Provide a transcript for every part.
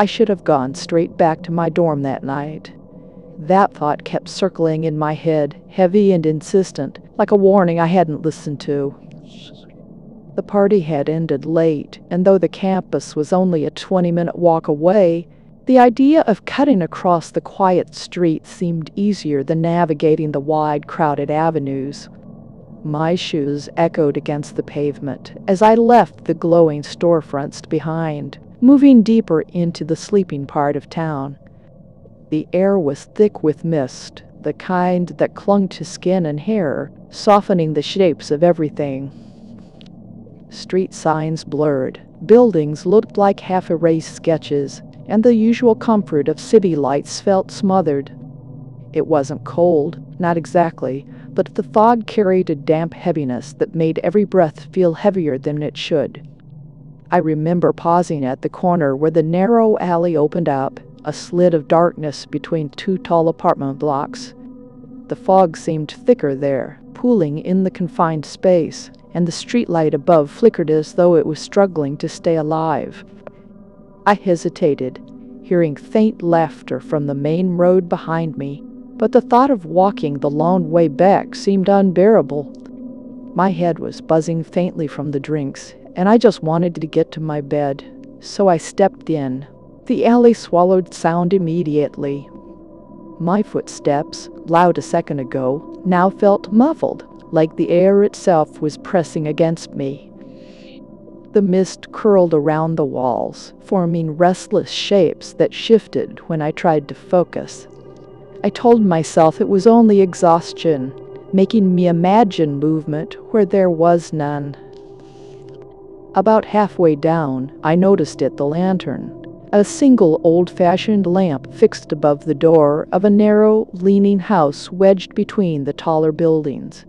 I should have gone straight back to my dorm that night. That thought kept circling in my head, heavy and insistent, like a warning I hadn't listened to. The party had ended late, and though the campus was only a 20-minute walk away, the idea of cutting across the quiet street seemed easier than navigating the wide, crowded avenues. My shoes echoed against the pavement as I left the glowing storefronts behind, moving deeper into the sleeping part of town. The air was thick with mist, the kind that clung to skin and hair, softening the shapes of everything. Street signs blurred, buildings looked like half-erased sketches, and the usual comfort of city lights felt smothered. It wasn't cold, not exactly, but the fog carried a damp heaviness that made every breath feel heavier than it should. I remember pausing at the corner where the narrow alley opened up, a slit of darkness between two tall apartment blocks. The fog seemed thicker there, pooling in the confined space, and the streetlight above flickered as though it was struggling to stay alive. I hesitated, hearing faint laughter from the main road behind me, but the thought of walking the long way back seemed unbearable. My head was buzzing faintly from the drinks, and I just wanted to get to my bed, so I stepped in. The alley swallowed sound immediately. My footsteps, loud a second ago, now felt muffled, like the air itself was pressing against me. The mist curled around the walls, forming restless shapes that shifted when I tried to focus. I told myself it was only exhaustion, making me imagine movement where there was none. About halfway down, I noticed the lantern. A single old-fashioned lamp fixed above the door of a narrow, leaning house wedged between the taller buildings.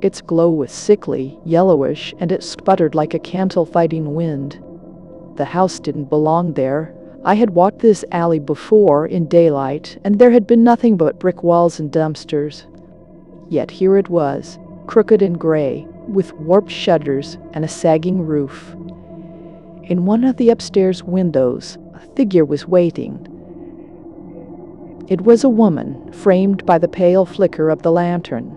Its glow was sickly, yellowish, and it sputtered like a candle-fighting wind. The house didn't belong there. I had walked this alley before in daylight, and there had been nothing but brick walls and dumpsters. Yet here it was, crooked and gray, with warped shutters and a sagging roof. In one of the upstairs windows, a figure was waiting. It was a woman, framed by the pale flicker of the lantern.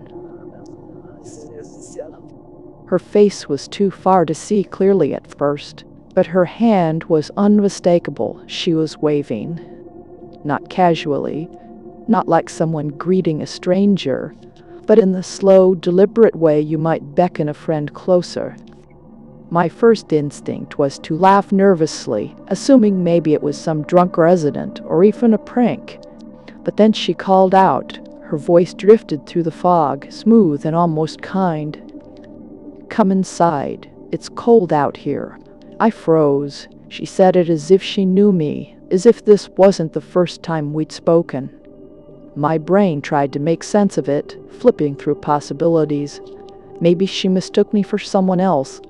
Her face was too far to see clearly at first, but her hand was unmistakable. She was waving. Not casually, not like someone greeting a stranger, but in the slow, deliberate way you might beckon a friend closer. My first instinct was to laugh nervously, assuming maybe it was some drunk resident or even a prank. But then she called out. Her voice drifted through the fog, smooth and almost kind. "Come inside. It's cold out here." I froze. She said it as if she knew me, as if this wasn't the first time we'd spoken. My brain tried to make sense of it, flipping through possibilities. Maybe she mistook me for someone else.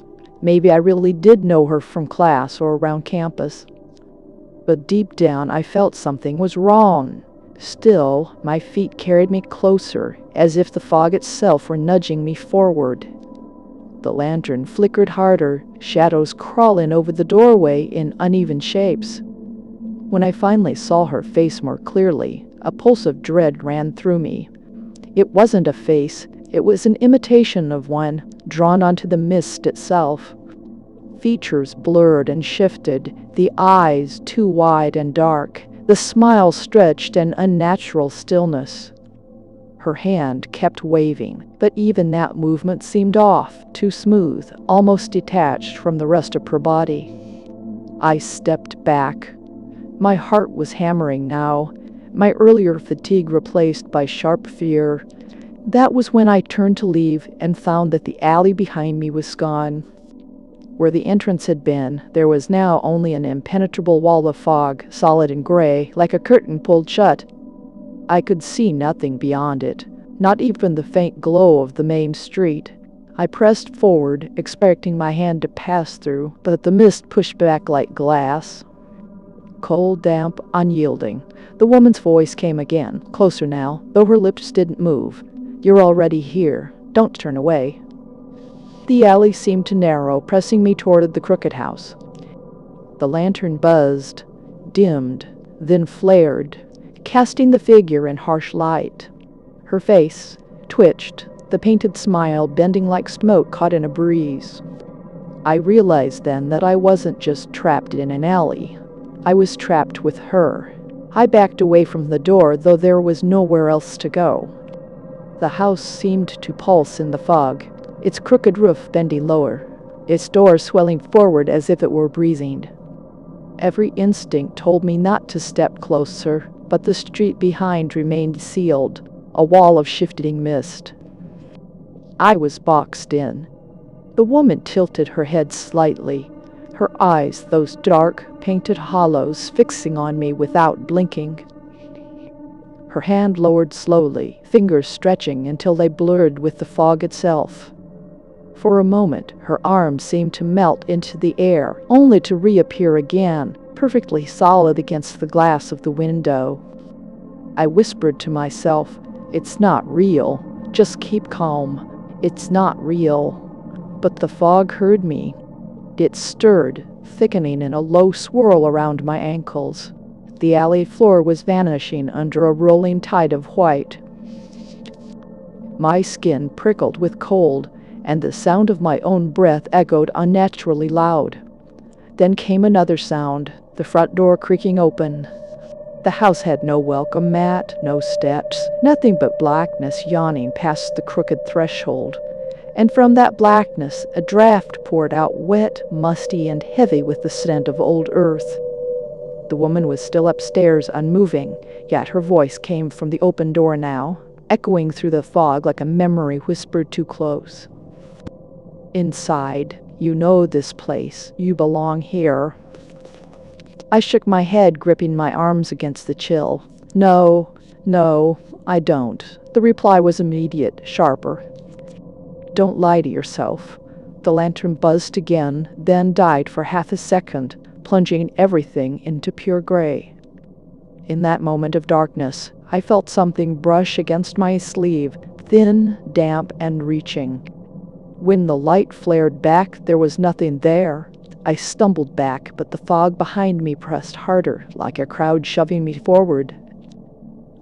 Maybe I really did know her from class or around campus. But deep down I felt something was wrong. Still, my feet carried me closer, as if the fog itself were nudging me forward. The lantern flickered harder, shadows crawling over the doorway in uneven shapes. When I finally saw her face more clearly, a pulse of dread ran through me. It wasn't a face, it was an imitation of one, drawn onto the mist itself. Features blurred and shifted, the eyes too wide and dark, the smile stretched in unnatural stillness. Her hand kept waving, but even that movement seemed off, too smooth, almost detached from the rest of her body. I stepped back. My heart was hammering now, my earlier fatigue replaced by sharp fear. That was when I turned to leave and found that the alley behind me was gone. Where the entrance had been, there was now only an impenetrable wall of fog, solid and gray, like a curtain pulled shut. I could see nothing beyond it, not even the faint glow of the main street. I pressed forward, expecting my hand to pass through, but the mist pushed back like glass. Cold, damp, unyielding. The woman's voice came again, closer now, though her lips didn't move. "You're already here. Don't turn away." The alley seemed to narrow, pressing me toward the crooked house. The lantern buzzed, dimmed, then flared, casting the figure in harsh light. Her face twitched, the painted smile bending like smoke caught in a breeze. I realized then that I wasn't just trapped in an alley. I was trapped with her. I backed away from the door, though there was nowhere else to go. The house seemed to pulse in the fog, its crooked roof bending lower, its door swelling forward as if it were breathing. Every instinct told me not to step closer, but the street behind remained sealed, a wall of shifting mist. I was boxed in. The woman tilted her head slightly, her eyes, those dark, painted hollows, fixing on me without blinking. Her hand lowered slowly, fingers stretching until they blurred with the fog itself. For a moment, her arm seemed to melt into the air, only to reappear again, perfectly solid against the glass of the window. I whispered to myself, "It's not real. Just keep calm. It's not real." But the fog heard me. It stirred, thickening in a low swirl around my ankles. The alley floor was vanishing under a rolling tide of white. My skin prickled with cold, and the sound of my own breath echoed unnaturally loud. Then came another sound, the front door creaking open. The house had no welcome mat, no steps, nothing but blackness yawning past the crooked threshold. And from that blackness a draught poured out, wet, musty, and heavy with the scent of old earth. The woman was still upstairs, unmoving, yet her voice came from the open door now, echoing through the fog like a memory whispered too close. "Inside. You know this place. You belong here." I shook my head, gripping my arms against the chill. No, I don't." The reply was immediate, sharper. "Don't lie to yourself." The lantern buzzed again, then died for half a second, plunging everything into pure gray. In that moment of darkness, I felt something brush against my sleeve, thin, damp, and reaching. When the light flared back, there was nothing there. I stumbled back, but the fog behind me pressed harder, like a crowd shoving me forward.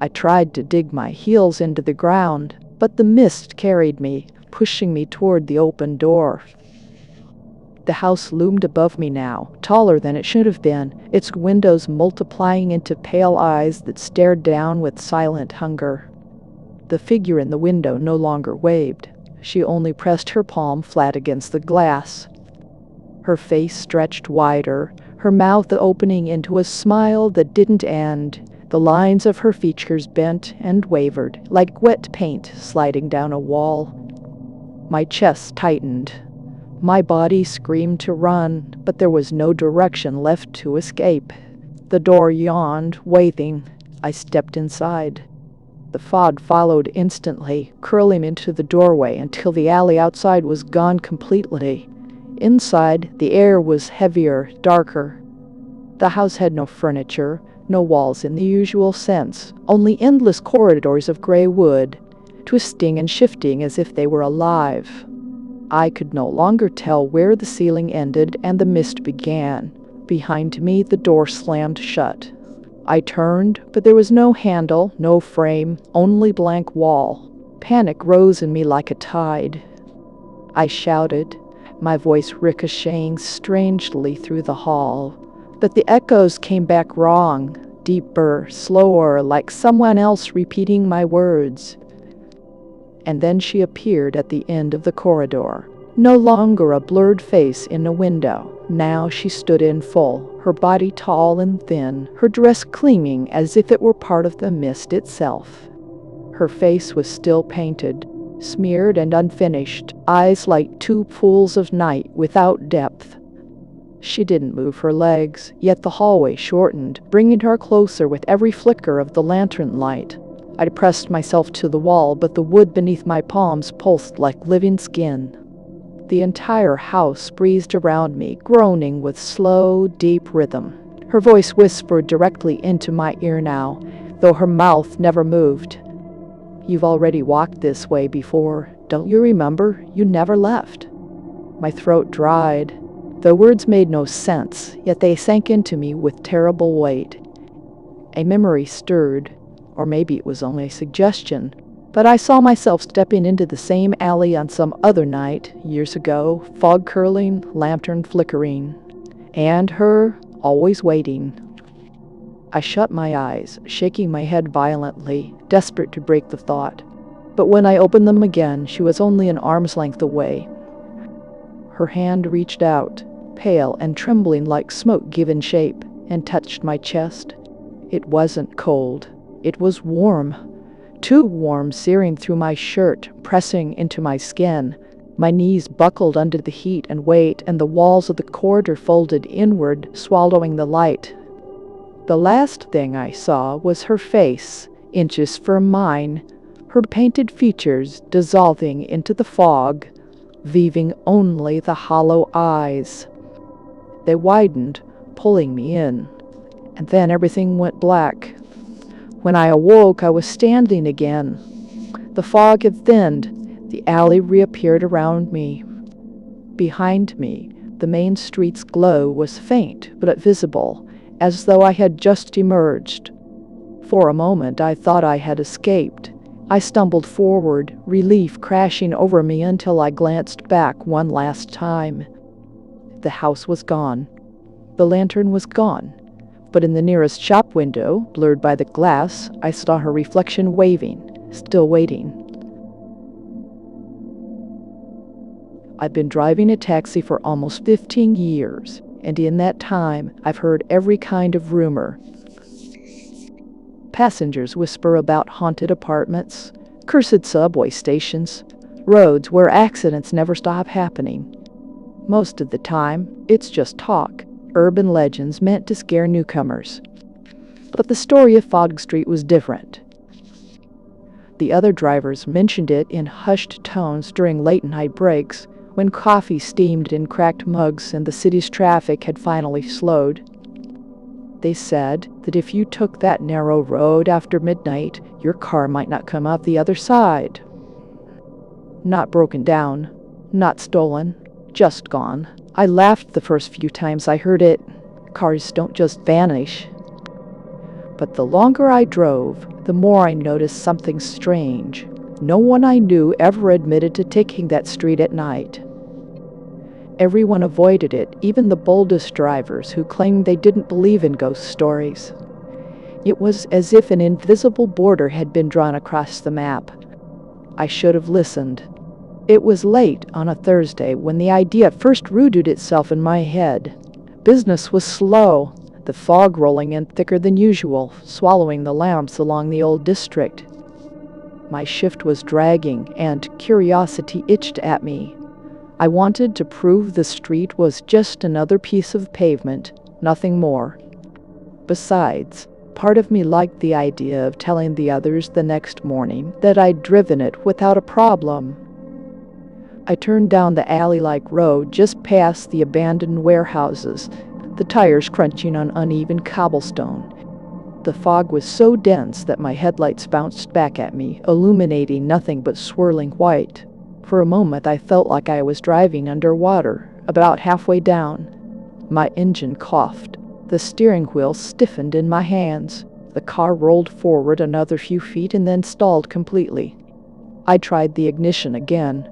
I tried to dig my heels into the ground, but the mist carried me, pushing me toward the open door. The house loomed above me now, taller than it should have been, its windows multiplying into pale eyes that stared down with silent hunger. The figure in the window no longer waved. She only pressed her palm flat against the glass. Her face stretched wider, her mouth opening into a smile that didn't end. The lines of her features bent and wavered, like wet paint sliding down a wall. My chest tightened. My body screamed to run, but there was no direction left to escape. The door yawned, waving. I stepped inside. The fog followed instantly, curling into the doorway until the alley outside was gone completely. Inside, the air was heavier, darker. The house had no furniture, no walls in the usual sense, only endless corridors of gray wood, twisting and shifting as if they were alive. I could no longer tell where the ceiling ended and the mist began. Behind me, the door slammed shut. I turned, but there was no handle, no frame, only blank wall. Panic rose in me like a tide. I shouted, my voice ricocheting strangely through the hall. But the echoes came back wrong, deeper, slower, like someone else repeating my words. And then she appeared at the end of the corridor. No longer a blurred face in a window. Now she stood in full, her body tall and thin, her dress clinging as if it were part of the mist itself. Her face was still painted, smeared and unfinished, eyes like two pools of night without depth. She didn't move her legs, yet the hallway shortened, bringing her closer with every flicker of the lantern light. I pressed myself to the wall, but the wood beneath my palms pulsed like living skin. The entire house breathed around me, groaning with slow, deep rhythm. Her voice whispered directly into my ear now, though her mouth never moved. "You've already walked this way before. Don't you remember? You never left." My throat dried. The words made no sense, yet they sank into me with terrible weight. A memory stirred, or maybe it was only a suggestion, but I saw myself stepping into the same alley on some other night, years ago, fog curling, lantern flickering, and her always waiting. I shut my eyes, shaking my head violently, desperate to break the thought. But when I opened them again, she was only an arm's length away. Her hand reached out, pale and trembling like smoke given shape, and touched my chest. It wasn't cold. It was warm. Too warm, searing through my shirt, pressing into my skin. My knees buckled under the heat and weight, and the walls of the corridor folded inward, swallowing the light. The last thing I saw was her face, inches from mine, her painted features dissolving into the fog, leaving only the hollow eyes. They widened, pulling me in, and then everything went black. When I awoke, I was standing again. The fog had thinned. The alley reappeared around me. Behind me, the main street's glow was faint but visible, as though I had just emerged. For a moment, I thought I had escaped. I stumbled forward, relief crashing over me until I glanced back one last time. The house was gone. The lantern was gone. But in the nearest shop window, blurred by the glass, I saw her reflection waving, still waiting. I've been driving a taxi for almost 15 years, and in that time, I've heard every kind of rumor. Passengers whisper about haunted apartments, cursed subway stations, roads where accidents never stop happening. Most of the time, it's just talk, urban legends meant to scare newcomers. But the story of Fogg Street was different. The other drivers mentioned it in hushed tones during late-night breaks, when coffee steamed in cracked mugs and the city's traffic had finally slowed. They said that if you took that narrow road after midnight, your car might not come out the other side. Not broken down, not stolen, just gone. I laughed the first few times I heard it. Cars don't just vanish. But the longer I drove, the more I noticed something strange. No one I knew ever admitted to taking that street at night. Everyone avoided it, even the boldest drivers who claimed they didn't believe in ghost stories. It was as if an invisible border had been drawn across the map. I should have listened. It was late on a Thursday when the idea first rooted itself in my head. Business was slow, the fog rolling in thicker than usual, swallowing the lamps along the old district. My shift was dragging, and curiosity itched at me. I wanted to prove the street was just another piece of pavement, nothing more. Besides, part of me liked the idea of telling the others the next morning that I'd driven it without a problem. I turned down the alley-like road just past the abandoned warehouses, the tires crunching on uneven cobblestone. The fog was so dense that my headlights bounced back at me, illuminating nothing but swirling white. For a moment, I felt like I was driving underwater, about halfway down. My engine coughed. The steering wheel stiffened in my hands. The car rolled forward another few feet and then stalled completely. I tried the ignition again.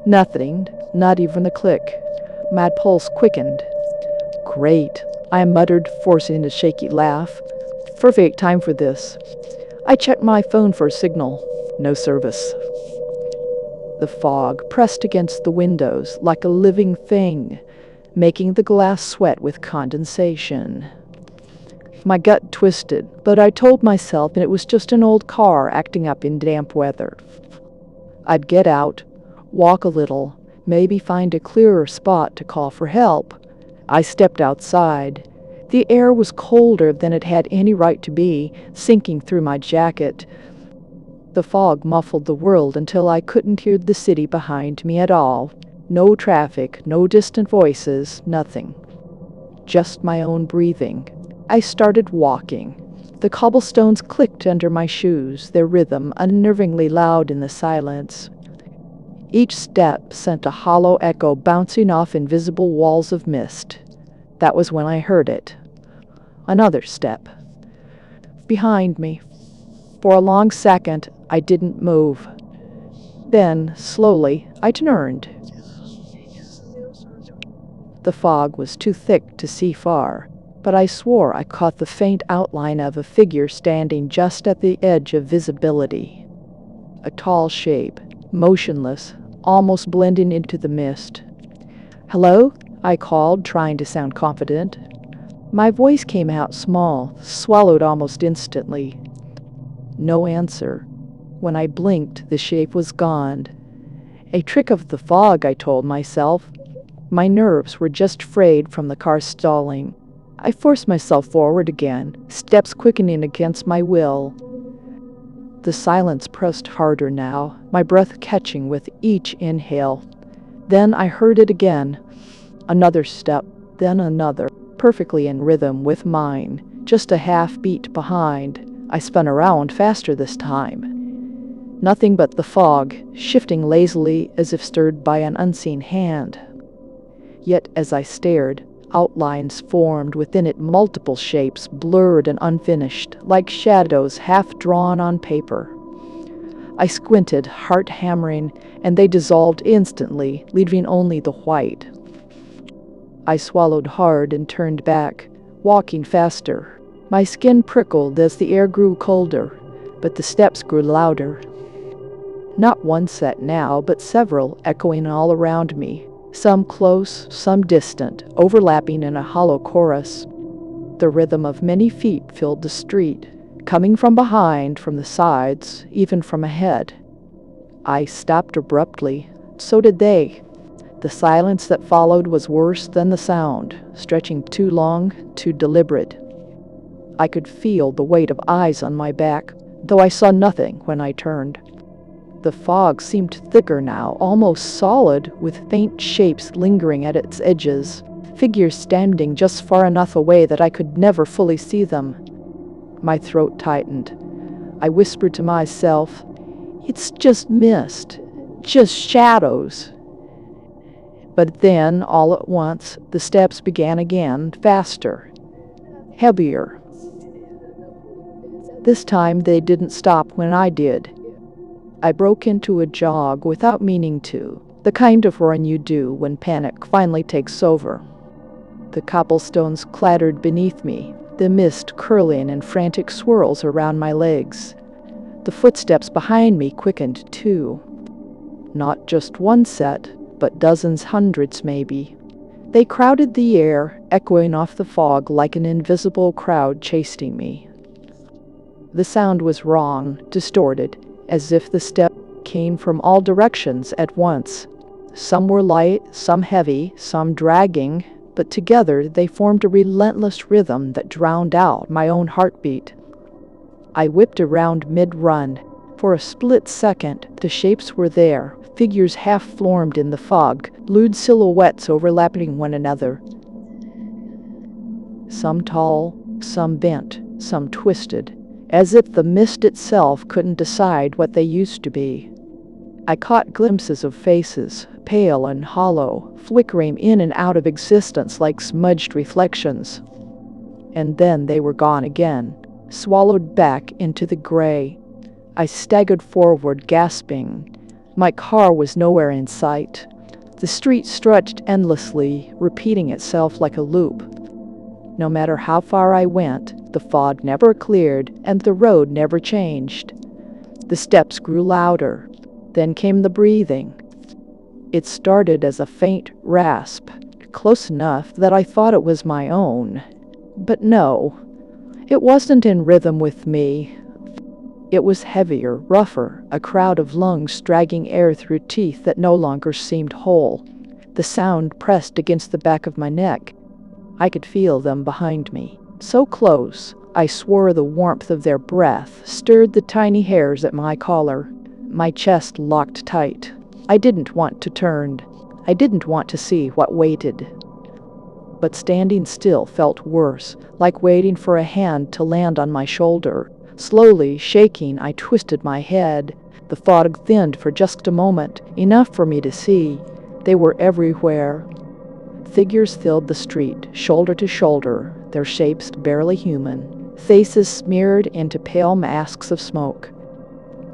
Nothing, not even a click. My pulse quickened. Great, I muttered, forcing a shaky laugh. Perfect time for this. I checked my phone for a signal. No service. The fog pressed against the windows like a living thing, making the glass sweat with condensation. My gut twisted, but I told myself it was just an old car acting up in damp weather. I'd get out, walk a little, maybe find a clearer spot to call for help. I stepped outside. The air was colder than it had any right to be, sinking through my jacket. The fog muffled the world until I couldn't hear the city behind me at all. No traffic, no distant voices, nothing. Just my own breathing. I started walking. The cobblestones clicked under my shoes, their rhythm unnervingly loud in the silence. Each step sent a hollow echo bouncing off invisible walls of mist. That was when I heard it. Another step. Behind me. For a long second, I didn't move. Then, slowly, I turned. The fog was too thick to see far, but I swore I caught the faint outline of a figure standing just at the edge of visibility. A tall shape, motionless, almost blending into the mist. "Hello?" I called, trying to sound confident. My voice came out small, swallowed almost instantly. No answer. When I blinked, the shape was gone. A trick of the fog, I told myself. My nerves were just frayed from the car stalling. I forced myself forward again, steps quickening against my will. The silence pressed harder now, my breath catching with each inhale. Then I heard it again. Another step, then another, perfectly in rhythm with mine, just a half beat behind. I spun around faster this time. Nothing but the fog, shifting lazily as if stirred by an unseen hand. Yet as I stared, outlines formed within it, multiple shapes, blurred and unfinished, like shadows half-drawn on paper. I squinted, heart hammering, and they dissolved instantly, leaving only the white. I swallowed hard and turned back, walking faster. My skin prickled as the air grew colder, but the steps grew louder. Not one set now, but several, echoing all around me. Some close, some distant, overlapping in a hollow chorus. The rhythm of many feet filled the street, coming from behind, from the sides, even from ahead. I stopped abruptly. So did they. The silence that followed was worse than the sound, stretching too long, too deliberate. I could feel the weight of eyes on my back, though I saw nothing when I turned. The fog seemed thicker now, almost solid, with faint shapes lingering at its edges, figures standing just far enough away that I could never fully see them. My throat tightened. I whispered to myself, "It's just mist, just shadows." But then, all at once, the steps began again, faster, heavier. This time they didn't stop when I did. I broke into a jog without meaning to, the kind of run you do when panic finally takes over. The cobblestones clattered beneath me, the mist curling in frantic swirls around my legs. The footsteps behind me quickened too. Not just one set, but dozens, hundreds maybe. They crowded the air, echoing off the fog like an invisible crowd chasing me. The sound was wrong, distorted, as if the step came from all directions at once. Some were light, some heavy, some dragging, but together they formed a relentless rhythm that drowned out my own heartbeat. I whipped around mid-run. For a split second, the shapes were there, figures half-formed in the fog, lewd silhouettes overlapping one another. Some tall, some bent, some twisted, as if the mist itself couldn't decide what they used to be. I caught glimpses of faces, pale and hollow, flickering in and out of existence like smudged reflections. And then they were gone again, swallowed back into the gray. I staggered forward, gasping. My car was nowhere in sight. The street stretched endlessly, repeating itself like a loop. No matter how far I went, the fog never cleared and the road never changed. The steps grew louder. Then came the breathing. It started as a faint rasp, close enough that I thought it was my own. But no, it wasn't in rhythm with me. It was heavier, rougher, a crowd of lungs dragging air through teeth that no longer seemed whole. The sound pressed against the back of my neck. I could feel them behind me. So close, I swore the warmth of their breath stirred the tiny hairs at my collar. My chest locked tight. I didn't want to turn. I didn't want to see what waited. But standing still felt worse, like waiting for a hand to land on my shoulder. Slowly, shaking, I twisted my head. The fog thinned for just a moment, enough for me to see. They were everywhere. Figures filled the street, shoulder to shoulder, their shapes barely human, faces smeared into pale masks of smoke.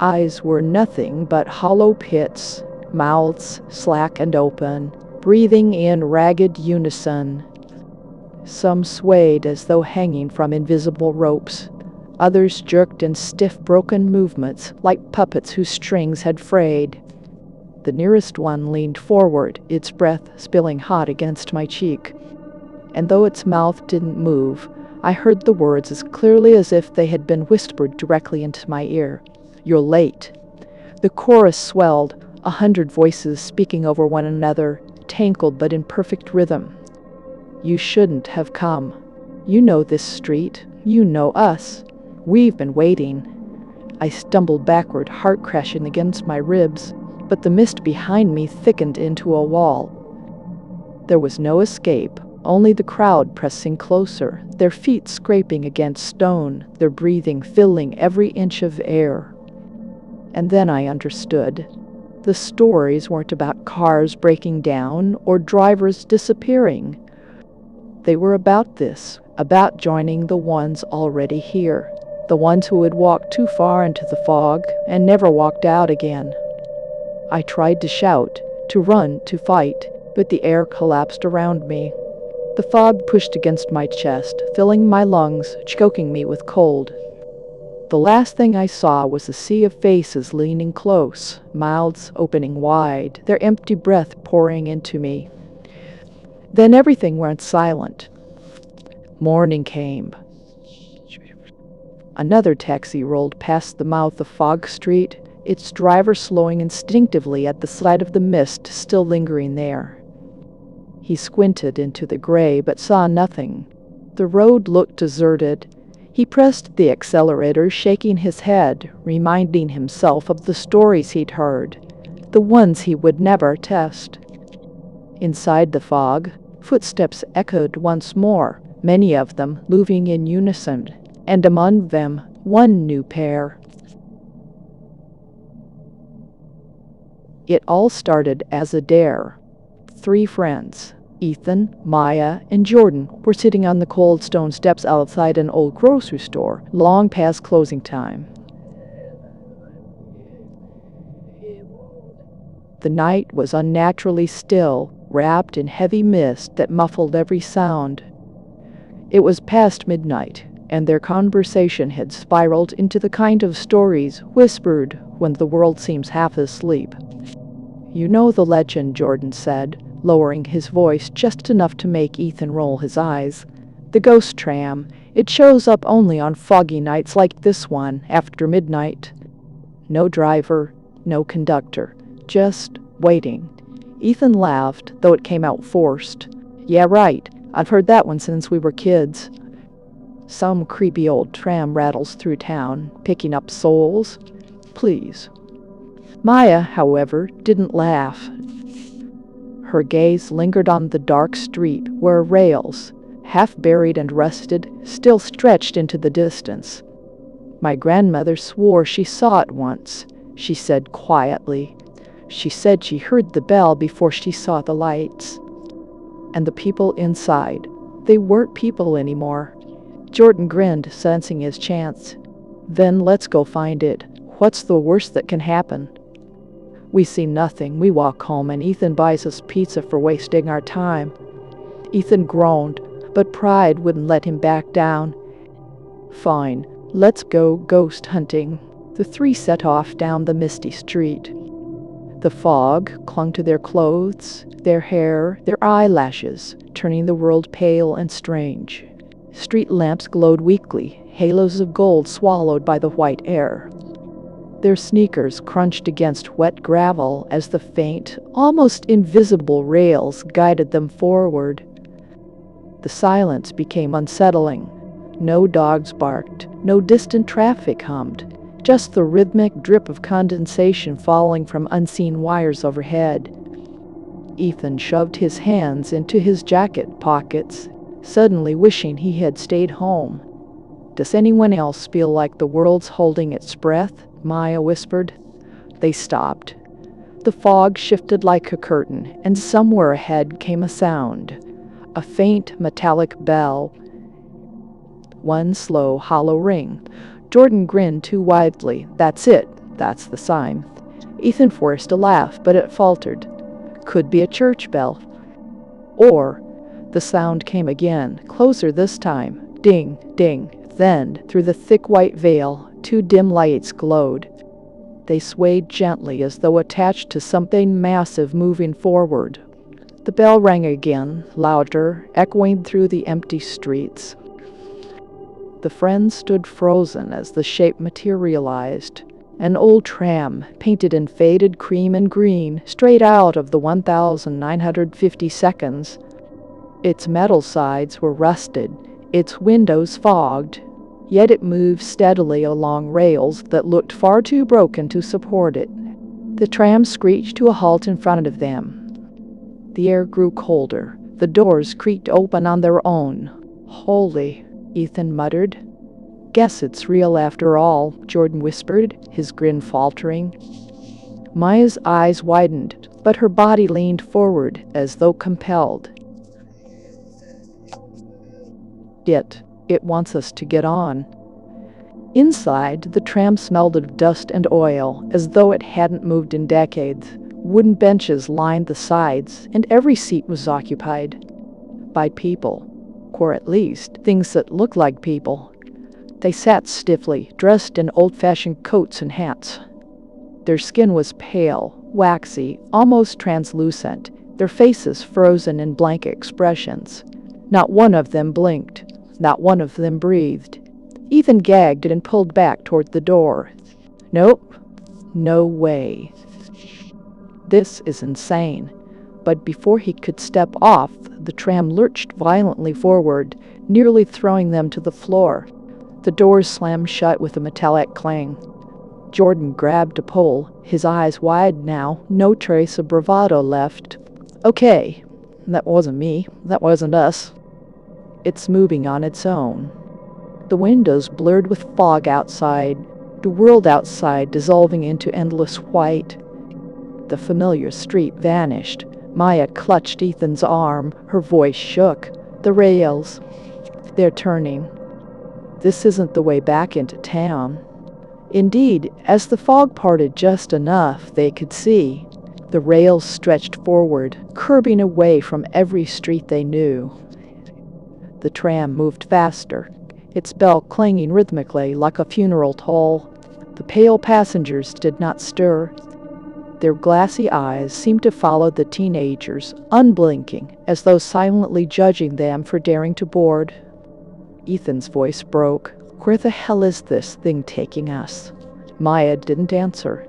Eyes were nothing but hollow pits, mouths slack and open, breathing in ragged unison. Some swayed as though hanging from invisible ropes. Others jerked in stiff, broken movements, like puppets whose strings had frayed. The nearest one leaned forward, its breath spilling hot against my cheek. And though its mouth didn't move, I heard the words as clearly as if they had been whispered directly into my ear. "You're late." The chorus swelled, 100 voices speaking over one another, tangled but in perfect rhythm. "You shouldn't have come. You know this street. You know us. We've been waiting." I stumbled backward, heart crashing against my ribs, but the mist behind me thickened into a wall. There was no escape, only the crowd pressing closer, their feet scraping against stone, their breathing filling every inch of air. And then I understood. The stories weren't about cars breaking down or drivers disappearing. They were about this, about joining the ones already here, the ones who had walked too far into the fog and never walked out again. I tried to shout, to run, to fight, but the air collapsed around me. The fog pushed against my chest, filling my lungs, choking me with cold. The last thing I saw was a sea of faces leaning close, mouths opening wide, their empty breath pouring into me. Then everything went silent. Morning came. Another taxi rolled past the mouth of Fog Street, its driver slowing instinctively at the sight of the mist still lingering there. He squinted into the gray but saw nothing. The road looked deserted. He pressed the accelerator, shaking his head, reminding himself of the stories he'd heard, the ones he would never test. Inside the fog, footsteps echoed once more, many of them moving in unison, and among them one new pair. It all started as a dare. 3 friends, Ethan, Maya, and Jordan, were sitting on the cold stone steps outside an old grocery store, long past closing time. The night was unnaturally still, wrapped in heavy mist that muffled every sound. It was past midnight, and their conversation had spiraled into the kind of stories whispered when the world seems half asleep. "You know the legend," Jordan said, lowering his voice just enough to make Ethan roll his eyes. "The ghost tram. It shows up only on foggy nights like this one, after midnight. No driver, no conductor, just waiting." Ethan laughed, though it came out forced. "Yeah, right. I've heard that one since we were kids. Some creepy old tram rattles through town, picking up souls. Please." Maya, however, didn't laugh. Her gaze lingered on the dark street where rails, half buried and rusted, still stretched into the distance. "My grandmother swore she saw it once," she said quietly. "She said she heard the bell before she saw the lights." And the people inside, they weren't people anymore. Jordan grinned, sensing his chance. "Then let's go find it. What's the worst that can happen?" We see nothing. We walk home, and Ethan buys us pizza for wasting our time. Ethan groaned, but pride wouldn't let him back down. "Fine, let's go ghost hunting." The 3 set off down the misty street. The fog clung to their clothes, their hair, their eyelashes, turning the world pale and strange. Street lamps glowed weakly, halos of gold swallowed by the white air. Their sneakers crunched against wet gravel as the faint, almost invisible rails guided them forward. The silence became unsettling. No dogs barked, no distant traffic hummed, just the rhythmic drip of condensation falling from unseen wires overhead. Ethan shoved his hands into his jacket pockets, suddenly wishing he had stayed home. "Does anyone else feel like the world's holding its breath?" Maya whispered. They stopped. The fog shifted like a curtain, and somewhere ahead came a sound. A faint metallic bell. One slow, hollow ring. Jordan grinned too widely. That's it. That's the sign. Ethan forced a laugh, but it faltered. Could be a church bell. Or the sound came again, closer this time. Ding, ding. Then, through the thick white veil, two dim lights glowed. They swayed gently as though attached to something massive moving forward. The bell rang again, louder, echoing through the empty streets. The friends stood frozen as the shape materialized. An old tram, painted in faded cream and green, straight out of the 1950 seconds. Its metal sides were rusted, its windows fogged, yet it moved steadily along rails that looked far too broken to support it. The tram screeched to a halt in front of them. The air grew colder. The doors creaked open on their own. "Holy," Ethan muttered. "Guess it's real after all," Jordan whispered, his grin faltering. Maya's eyes widened, but her body leaned forward as though compelled. It wants us to get on." Inside, the tram smelled of dust and oil, as though it hadn't moved in decades. Wooden benches lined the sides, and every seat was occupied by people, or at least things that looked like people. They sat stiffly, dressed in old-fashioned coats and hats. Their skin was pale, waxy, almost translucent, their faces frozen in blank expressions. Not one of them blinked. Not one of them breathed. Ethan gagged and pulled back toward the door. Nope. No way. This is insane. But before he could step off, the tram lurched violently forward, nearly throwing them to the floor. The doors slammed shut with a metallic clang. Jordan grabbed a pole, his eyes wide now, no trace of bravado left. "Okay, that wasn't me. That wasn't us. It's moving on its own." The windows blurred with fog outside, the world outside dissolving into endless white. The familiar street vanished. Maya clutched Ethan's arm. Her voice shook. "The rails. They're turning. This isn't the way back into town." Indeed, as the fog parted just enough, they could see. The rails stretched forward, curving away from every street they knew. The tram moved faster, its bell clanging rhythmically like a funeral toll. The pale passengers did not stir. Their glassy eyes seemed to follow the teenagers, unblinking, as though silently judging them for daring to board. Ethan's voice broke. "Where the hell is this thing taking us?" Maya didn't answer.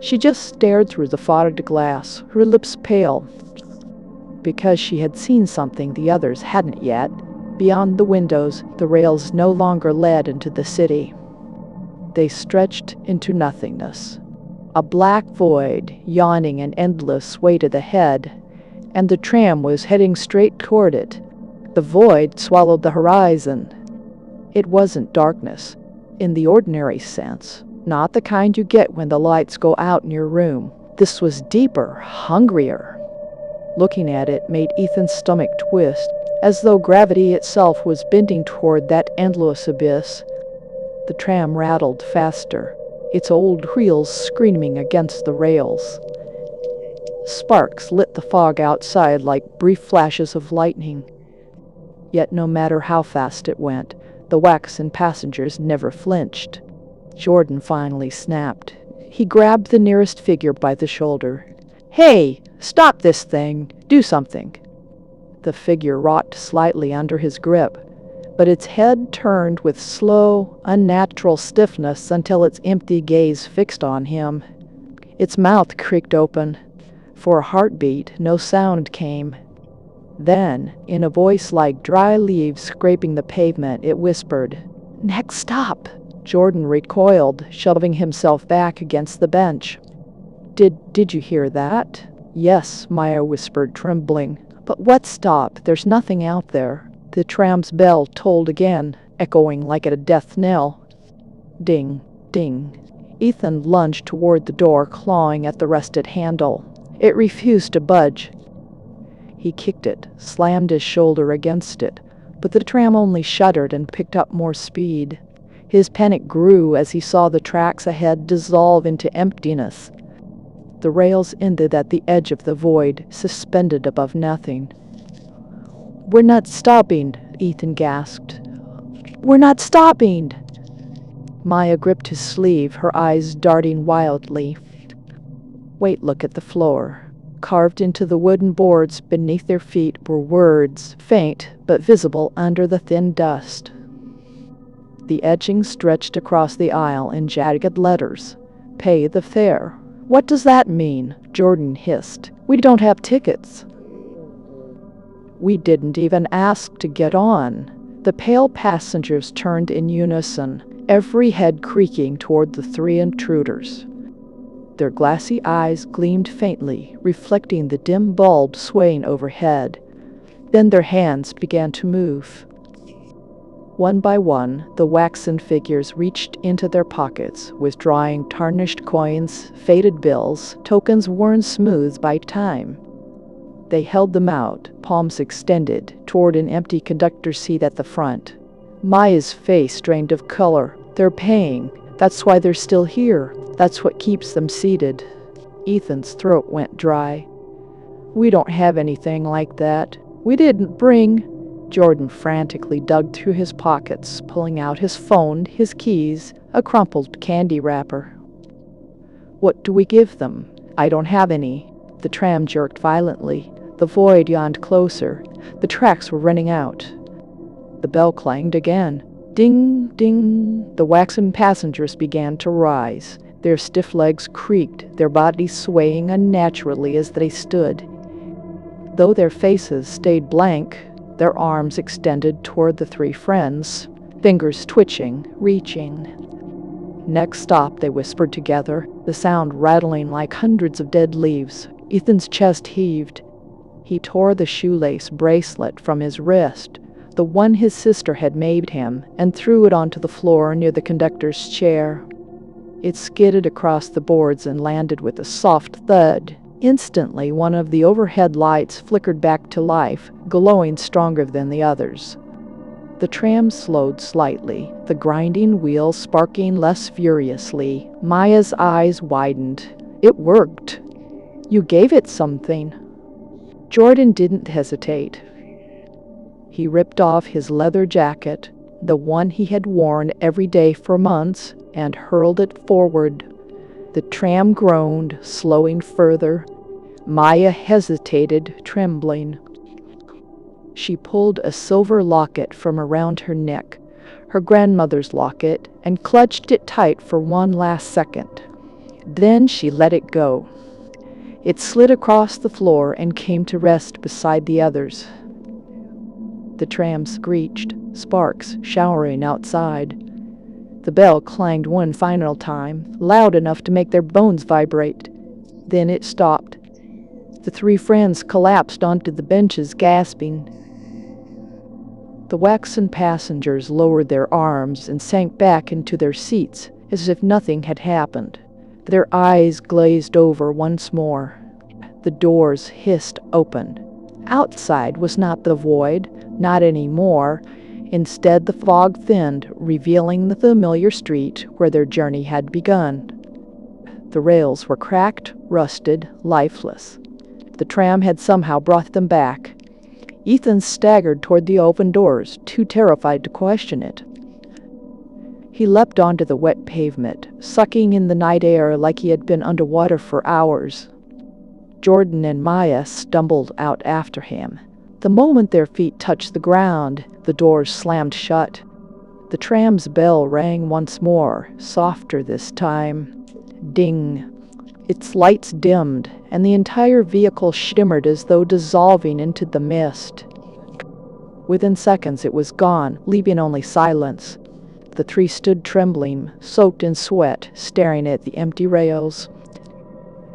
She just stared through the fogged glass, her lips pale, because she had seen something the others hadn't yet. Beyond the windows, the rails no longer led into the city. They stretched into nothingness. A black void, yawning an endless way to the head, and the tram was heading straight toward it. The void swallowed the horizon. It wasn't darkness, in the ordinary sense, not the kind you get when the lights go out in your room. This was deeper, hungrier. Looking at it made Ethan's stomach twist, as though gravity itself was bending toward that endless abyss. The tram rattled faster, its old wheels screaming against the rails. Sparks lit the fog outside like brief flashes of lightning. Yet no matter how fast it went, the waxen passengers never flinched. Jordan finally snapped. He grabbed the nearest figure by the shoulder. "Hey, stop this thing! Do something!" The figure rocked slightly under his grip, but its head turned with slow, unnatural stiffness until its empty gaze fixed on him. Its mouth creaked open. For a heartbeat, no sound came. Then, in a voice like dry leaves scraping the pavement, it whispered, "Next stop!" Jordan recoiled, shoving himself back against the bench. Did you hear that?" "Yes," Maya whispered, trembling. "But what stop? There's nothing out there." The tram's bell tolled again, echoing like a death knell. Ding, ding. Ethan lunged toward the door, clawing at the rusted handle. It refused to budge. He kicked it, slammed his shoulder against it, but the tram only shuddered and picked up more speed. His panic grew as he saw the tracks ahead dissolve into emptiness. The rails ended at the edge of the void, suspended above nothing. "We're not stopping," Ethan gasped. "We're not stopping!" Maya gripped his sleeve, her eyes darting wildly. "Wait, look at the floor." Carved into the wooden boards beneath their feet were words, faint but visible under the thin dust. The etching stretched across the aisle in jagged letters. "Pay the fare." "What does that mean?" Jordan hissed. "We don't have tickets." "We didn't even ask to get on." The pale passengers turned in unison, every head creaking toward the three intruders. Their glassy eyes gleamed faintly, reflecting the dim bulb swaying overhead. Then their hands began to move. One by one, the waxen figures reached into their pockets, withdrawing tarnished coins, faded bills, tokens worn smooth by time. They held them out, palms extended, toward an empty conductor's seat at the front. Maya's face drained of color. "They're paying. That's why they're still here. That's what keeps them seated." Ethan's throat went dry. "We don't have anything like that. We didn't bring—" Jordan frantically dug through his pockets, pulling out his phone, his keys, a crumpled candy wrapper. "What do we give them?" "I don't have any." The tram jerked violently. The void yawned closer. The tracks were running out. The bell clanged again. Ding, ding. The waxen passengers began to rise. Their stiff legs creaked, their bodies swaying unnaturally as they stood. Though their faces stayed blank, their arms extended toward the three friends, fingers twitching, reaching. "Next stop," they whispered together, the sound rattling like hundreds of dead leaves. Ethan's chest heaved. He tore the shoelace bracelet from his wrist, the one his sister had made him, and threw it onto the floor near the conductor's chair. It skidded across the boards and landed with a soft thud. Instantly, one of the overhead lights flickered back to life, glowing stronger than the others. The tram slowed slightly, the grinding wheels sparking less furiously. Maya's eyes widened. "It worked." "You gave it something." Jordan didn't hesitate. He ripped off his leather jacket, the one he had worn every day for months, and hurled it forward. The tram groaned, slowing further. Maya hesitated, trembling. She pulled a silver locket from around her neck, her grandmother's locket, and clutched it tight for one last second. Then she let it go. It slid across the floor and came to rest beside the others. The tram screeched, sparks showering outside. The bell clanged one final time, loud enough to make their bones vibrate. Then it stopped. The three friends collapsed onto the benches, gasping. The waxen passengers lowered their arms and sank back into their seats as if nothing had happened. Their eyes glazed over once more. The doors hissed open. Outside was not the void, not anymore. Instead, the fog thinned, revealing the familiar street where their journey had begun. The rails were cracked, rusted, lifeless. The tram had somehow brought them back. Ethan staggered toward the open doors, too terrified to question it. He leapt onto the wet pavement, sucking in the night air like he had been underwater for hours. Jordan and Maya stumbled out after him. The moment their feet touched the ground, the doors slammed shut. The tram's bell rang once more, softer this time. Ding. Its lights dimmed, and the entire vehicle shimmered as though dissolving into the mist. Within seconds it was gone, leaving only silence. The three stood trembling, soaked in sweat, staring at the empty rails.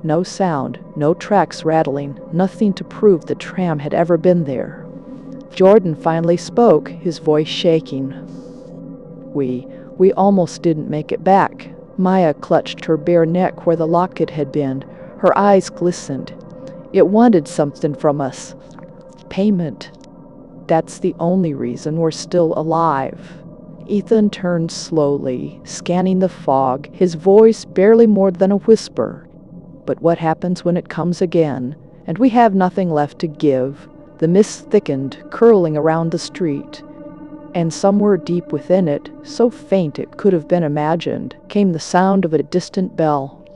No sound, no tracks rattling, nothing to prove the tram had ever been there. Jordan finally spoke, his voice shaking. We almost didn't make it back." Maya clutched her bare neck where the locket had been. Her eyes glistened. It wanted something from us. Payment. That's the only reason we're still alive. Ethan turned slowly, scanning the fog, his voice barely more than a whisper. But what happens when it comes again, and we have nothing left to give? The mist thickened, curling around the street. And somewhere deep within it, so faint it could have been imagined, came the sound of a distant bell.